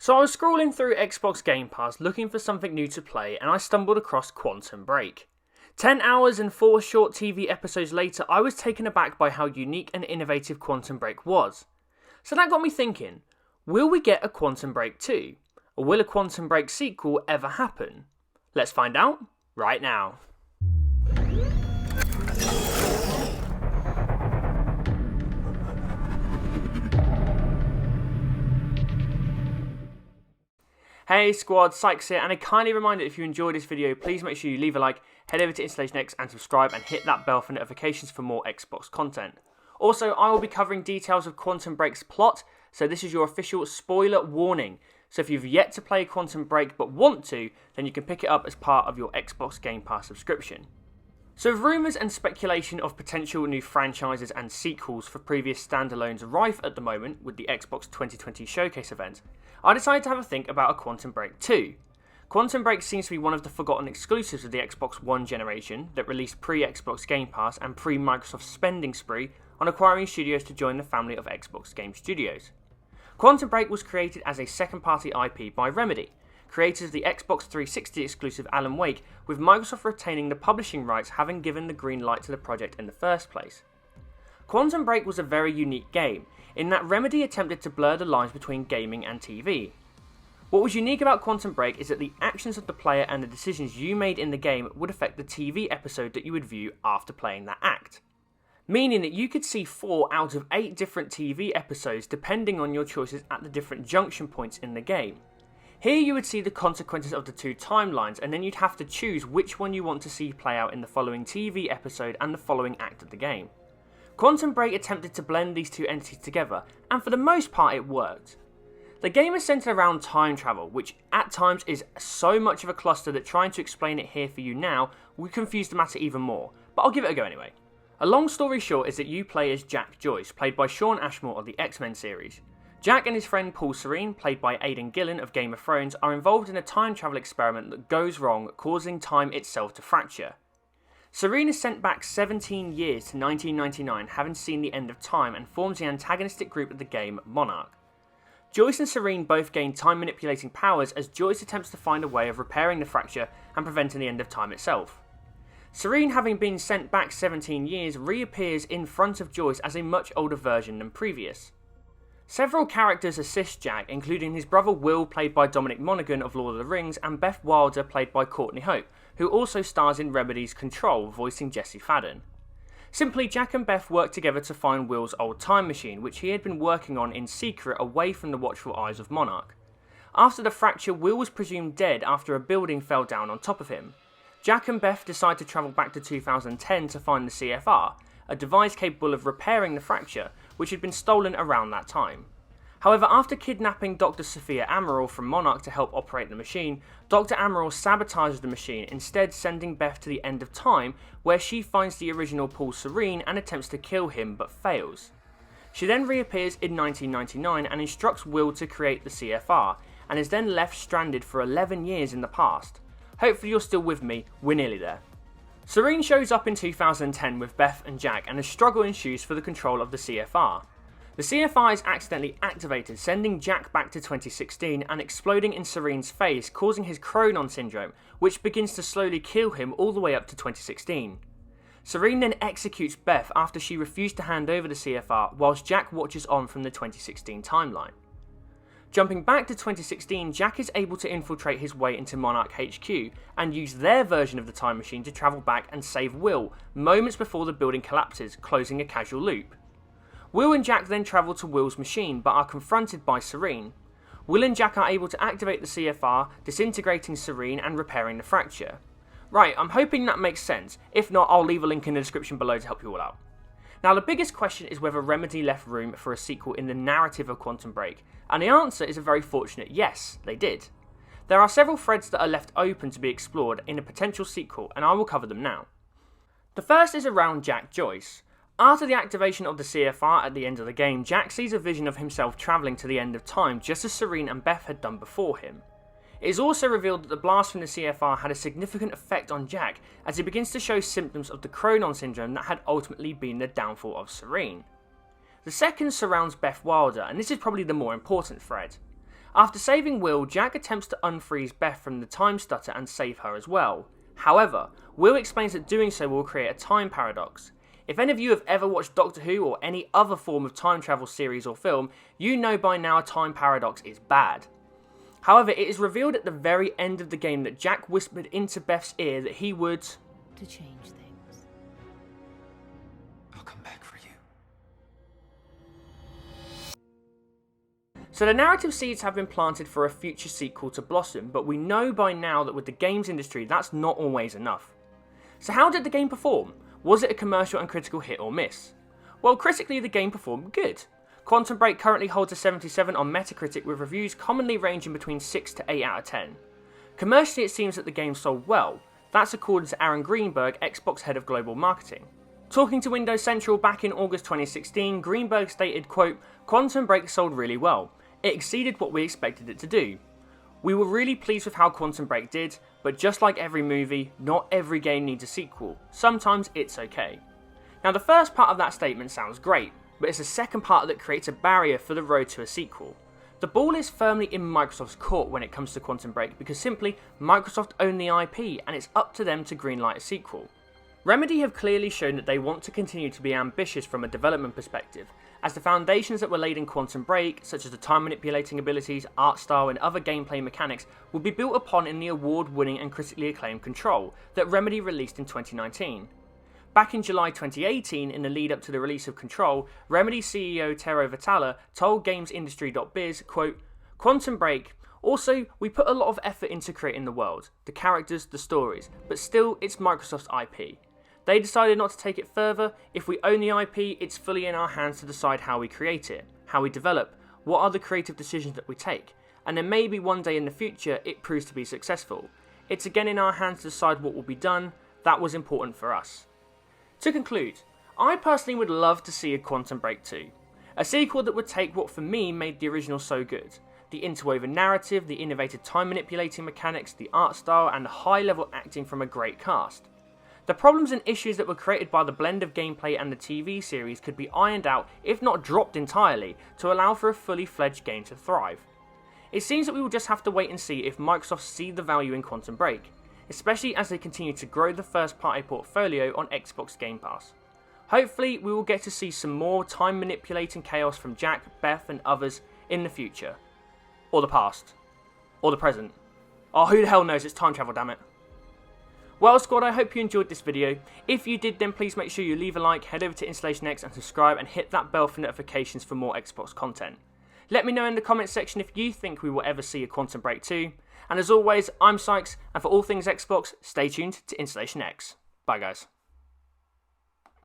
So I was scrolling through Xbox Game Pass looking for something new to play and I stumbled across Quantum Break. 10 hours and 4 short TV episodes later, I was taken aback by how unique and innovative Quantum Break was. So that got me thinking, will we get a Quantum Break 2? Or will a Quantum Break sequel ever happen? Let's find out right now. Hey squad, Sykes here, and a kindly reminder, if you enjoyed this video, please make sure you leave a like, head over to InstallationX and subscribe and hit that bell for notifications for more Xbox content. Also, I will be covering details of Quantum Break's plot, so this is your official spoiler warning. So if you've yet to play Quantum Break but want to, then you can pick it up as part of your Xbox Game Pass subscription. So rumours and speculation of potential new franchises and sequels for previous standalones rife at the moment with the Xbox 2020 Showcase event, I decided to have a think about a Quantum Break 2. Quantum Break seems to be one of the forgotten exclusives of the Xbox One generation that released pre-Xbox Game Pass and pre-Microsoft spending spree on acquiring studios to join the family of Xbox Game Studios. Quantum Break was created as a second-party IP by Remedy, creators of the Xbox 360 exclusive Alan Wake, with Microsoft retaining the publishing rights, having given the green light to the project in the first place. Quantum Break was a very unique game, in that Remedy attempted to blur the lines between gaming and TV. What was unique about Quantum Break is that the actions of the player and the decisions you made in the game would affect the TV episode that you would view after playing that act. Meaning that you could see 4 out of 8 different TV episodes depending on your choices at the different junction points in the game. Here you would see the consequences of the 2 timelines, and then you'd have to choose which one you want to see play out in the following TV episode and the following act of the game. Quantum Break attempted to blend these 2 entities together, and for the most part it worked. The game is centered around time travel, which at times is so much of a cluster that trying to explain it here for you now would confuse the matter even more, but I'll give it a go anyway. A long story short is that you play as Jack Joyce, played by Shawn Ashmore of the X-Men series. Jack and his friend Paul Serene, played by Aidan Gillen of Game of Thrones, are involved in a time travel experiment that goes wrong, causing time itself to fracture. Serene is sent back 17 years to 1999, having seen the end of time, and forms the antagonistic group of the game, Monarch. Joyce and Serene both gain time manipulating powers as Joyce attempts to find a way of repairing the fracture and preventing the end of time itself. Serene, having been sent back 17 years, reappears in front of Joyce as a much older version than previous. Several characters assist Jack, including his brother Will, played by Dominic Monaghan of Lord of the Rings, and Beth Wilder, played by Courtney Hope, who also stars in Remedy's Control, voicing Jesse Fadden. Simply, Jack and Beth work together to find Will's old time machine, which he had been working on in secret away from the watchful eyes of Monarch. After the fracture, Will was presumed dead after a building fell down on top of him. Jack and Beth decide to travel back to 2010 to find the CFR, a device capable of repairing the fracture, which had been stolen around that time. However, after kidnapping Dr. Sophia Amaral from Monarch to help operate the machine, Dr. Amaral sabotages the machine, instead sending Beth to the end of time, where she finds the original Paul Serene and attempts to kill him but fails. She then reappears in 1999 and instructs Will to create the CFR, and is then left stranded for 11 years in the past. Hopefully you're still with me, we're nearly there. Serene shows up in 2010 with Beth and Jack, and a struggle ensues for the control of the CFR. The CFR is accidentally activated, sending Jack back to 2016 and exploding in Serene's face, causing his Chronon syndrome, which begins to slowly kill him all the way up to 2016. Serene then executes Beth after she refused to hand over the CFR, whilst Jack watches on from the 2016 timeline. Jumping back to 2016, Jack is able to infiltrate his way into Monarch HQ and use their version of the time machine to travel back and save Will, moments before the building collapses, closing a casual loop. Will and Jack then travel to Will's machine, but are confronted by Serene. Will and Jack are able to activate the CFR, disintegrating Serene and repairing the fracture. Right, I'm hoping that makes sense. If not, I'll leave a link in the description below to help you all out. Now, the biggest question is whether Remedy left room for a sequel in the narrative of Quantum Break, and the answer is a very fortunate yes, they did. There are several threads that are left open to be explored in a potential sequel, and I will cover them now. The first is around Jack Joyce. After the activation of the CFR at the end of the game, Jack sees a vision of himself travelling to the end of time, just as Serene and Beth had done before him. It is also revealed that the blast from the CFR had a significant effect on Jack, as he begins to show symptoms of the Chronon syndrome that had ultimately been the downfall of Serene. The second surrounds Beth Wilder, and this is probably the more important thread. After saving Will, Jack attempts to unfreeze Beth from the time stutter and save her as well. However, Will explains that doing so will create a time paradox. If any of you have ever watched Doctor Who or any other form of time travel series or film, you know by now a time paradox is bad. However, it is revealed at the very end of the game that Jack whispered into Beth's ear that he would... to change things. I'll come back for you. So the narrative seeds have been planted for a future sequel to Blossom, but we know by now that with the games industry that's not always enough. So how did the game perform? Was it a commercial and critical hit or miss? Well, critically the game performed good. Quantum Break currently holds a 77 on Metacritic with reviews commonly ranging between 6 to 8 out of 10. Commercially it seems that the game sold well. That's according to Aaron Greenberg, Xbox head of global marketing. Talking to Windows Central back in August 2016, Greenberg stated, quote, "Quantum Break sold really well. It exceeded what we expected it to do. We were really pleased with how Quantum Break did, but just like every movie, not every game needs a sequel. Sometimes it's okay." Now the first part of that statement sounds great, but it's the second part that creates a barrier for the road to a sequel. The ball is firmly in Microsoft's court when it comes to Quantum Break because simply Microsoft own the IP and it's up to them to greenlight a sequel. Remedy have clearly shown that they want to continue to be ambitious from a development perspective, as the foundations that were laid in Quantum Break, such as the time manipulating abilities, art style and other gameplay mechanics, will be built upon in the award-winning and critically acclaimed Control that Remedy released in 2019. Back in July 2018, in the lead up to the release of Control, Remedy CEO Tero Vitala told GamesIndustry.biz, quote, "Quantum Break, also, we put a lot of effort into creating the world, the characters, the stories, but still it's Microsoft's IP. They decided not to take it further. If we own the IP, it's fully in our hands to decide how we create it, how we develop, what are the creative decisions that we take, and then maybe one day in the future it proves to be successful. It's again in our hands to decide what will be done. That was important for us." To conclude, I personally would love to see a Quantum Break 2, a sequel that would take what for me made the original so good, the interwoven narrative, the innovative time manipulating mechanics, the art style and the high level acting from a great cast. The problems and issues that were created by the blend of gameplay and the TV series could be ironed out, if not dropped entirely, to allow for a fully fledged game to thrive. It seems that we will just have to wait and see if Microsoft see the value in Quantum Break, especially as they continue to grow the first party portfolio on Xbox Game Pass. Hopefully we will get to see some more time manipulating chaos from Jack, Beth and others in the future. Or the past. Or the present. Oh, who the hell knows, it's time travel, damn it. Well squad, I hope you enjoyed this video. If you did, then please make sure you leave a like, head over to InstallationX and subscribe and hit that bell for notifications for more Xbox content. Let me know in the comments section if you think we will ever see a Quantum Break 2. And as always, I'm Sykes, and for all things Xbox, stay tuned to InstallationX. Bye guys.